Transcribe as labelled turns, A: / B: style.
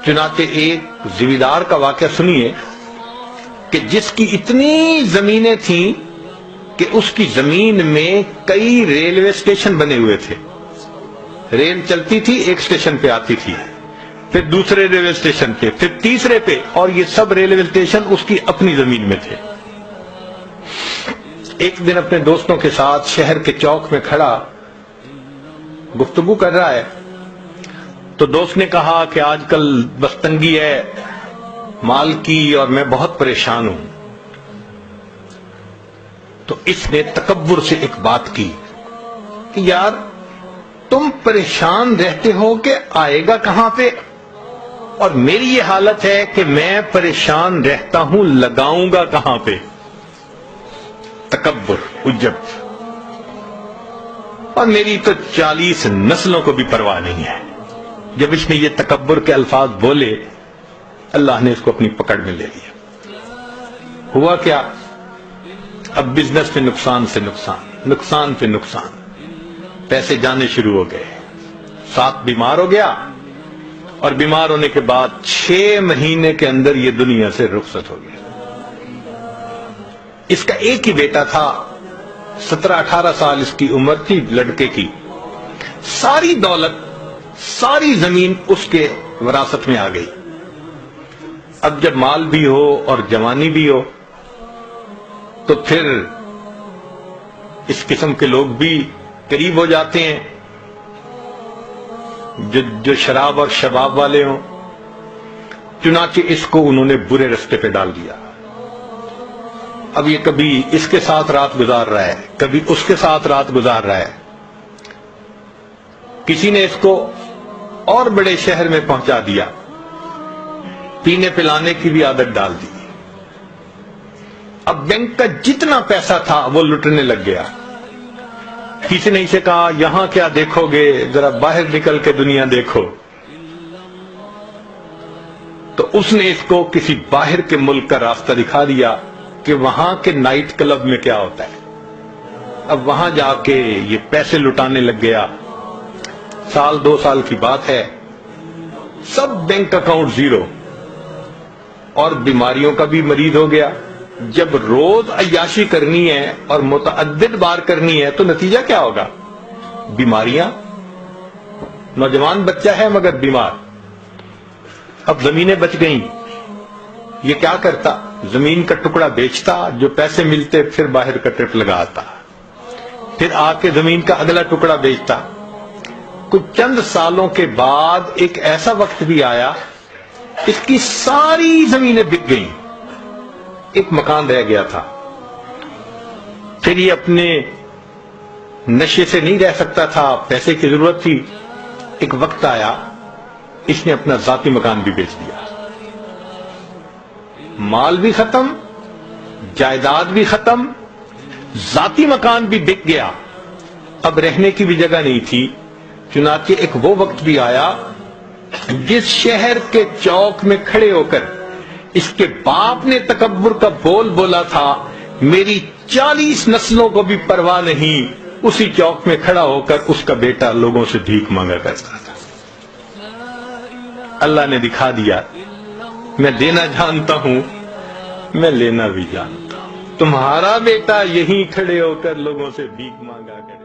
A: چنانچہ ایک زمیندار کا واقعہ سنیے کہ جس کی اتنی زمینیں تھیں کہ اس کی زمین میں کئی ریلوے اسٹیشن بنے ہوئے تھے. ریل چلتی تھی، ایک اسٹیشن پہ آتی تھی، پھر دوسرے ریلوے اسٹیشن پہ، پھر تیسرے پہ، اور یہ سب ریلوے اسٹیشن اس کی اپنی زمین میں تھے. ایک دن اپنے دوستوں کے ساتھ شہر کے چوک میں کھڑا گفتگو کر رہا ہے تو دوست نے کہا کہ آج کل بس تنگی ہے مال کی اور میں بہت پریشان ہوں. تو اس نے تکبر سے ایک بات کی کہ یار تم پریشان رہتے ہو کہ آئے گا کہاں پہ، اور میری یہ حالت ہے کہ میں پریشان رہتا ہوں لگاؤں گا کہاں پہ. تکبر، عجب. اور میری تو 40 نسلوں کو بھی پرواہ نہیں ہے. جب اس نے یہ تکبر کے الفاظ بولے اللہ نے اس کو اپنی پکڑ میں لے لیا. ہوا کیا؟ اب بزنس میں نقصان سے نقصان، نقصان پہ نقصان، پیسے جانے شروع ہو گئے. ساتھ بیمار ہو گیا اور بیمار ہونے کے بعد 6 مہینے کے اندر یہ دنیا سے رخصت ہو گیا. اس کا ایک ہی بیٹا تھا، 17-18 سال اس کی عمر تھی لڑکے کی. ساری دولت، ساری زمین اس کے وراثت میں آ گئی. اب جب مال بھی ہو اور جوانی بھی ہو تو پھر اس قسم کے لوگ بھی قریب ہو جاتے ہیں جو شراب اور شباب والے ہوں. چنانچہ اس کو انہوں نے برے رستے پہ ڈال دیا. اب یہ کبھی اس کے ساتھ رات گزار رہا ہے، کبھی اس کے ساتھ رات گزار رہا ہے. کسی نے اس کو اور بڑے شہر میں پہنچا دیا، پینے پلانے کی بھی عادت ڈال دی. اب بینک کا جتنا پیسہ تھا وہ لٹنے لگ گیا. کسی نے اسے کہا یہاں کیا دیکھو گے، ذرا باہر نکل کے دنیا دیکھو. تو اس نے اس کو کسی باہر کے ملک کا راستہ دکھا دیا کہ وہاں کے نائٹ کلب میں کیا ہوتا ہے. اب وہاں جا کے یہ پیسے لٹانے لگ گیا. 1-2 سال کی بات ہے، سب بینک اکاؤنٹ زیرو، اور بیماریوں کا بھی مریض ہو گیا. جب روز عیاشی کرنی ہے اور متعدد بار کرنی ہے تو نتیجہ کیا ہوگا؟ بیماریاں. نوجوان بچہ ہے مگر بیمار. اب زمینیں بچ گئیں. یہ کیا کرتا؟ زمین کا ٹکڑا بیچتا، جو پیسے ملتے پھر باہر کا ٹرپ لگاتا، پھر آ کے زمین کا اگلا ٹکڑا بیچتا. کچھ چند سالوں کے بعد ایک ایسا وقت بھی آیا اس کی ساری زمینیں بک گئیں، ایک مکان رہ گیا تھا. پھر یہ اپنے نشے سے نہیں رہ سکتا تھا، پیسے کی ضرورت تھی. ایک وقت آیا اس نے اپنا ذاتی مکان بھی بیچ دیا. مال بھی ختم، جائیداد بھی ختم، ذاتی مکان بھی بک گیا. اب رہنے کی بھی جگہ نہیں تھی. چنانچہ ایک وہ وقت بھی آیا جس شہر کے چوک میں کھڑے ہو کر اس کے باپ نے تکبر کا بول بولا تھا، میری 40 نسلوں کو بھی پرواہ نہیں، اسی چوک میں کھڑا ہو کر اس کا بیٹا لوگوں سے بھیک مانگا کرتا تھا. اللہ نے دکھا دیا میں دینا جانتا ہوں، میں لینا بھی جانتا ہوں. تمہارا بیٹا یہیں کھڑے ہو کر لوگوں سے بھیک مانگا کرتا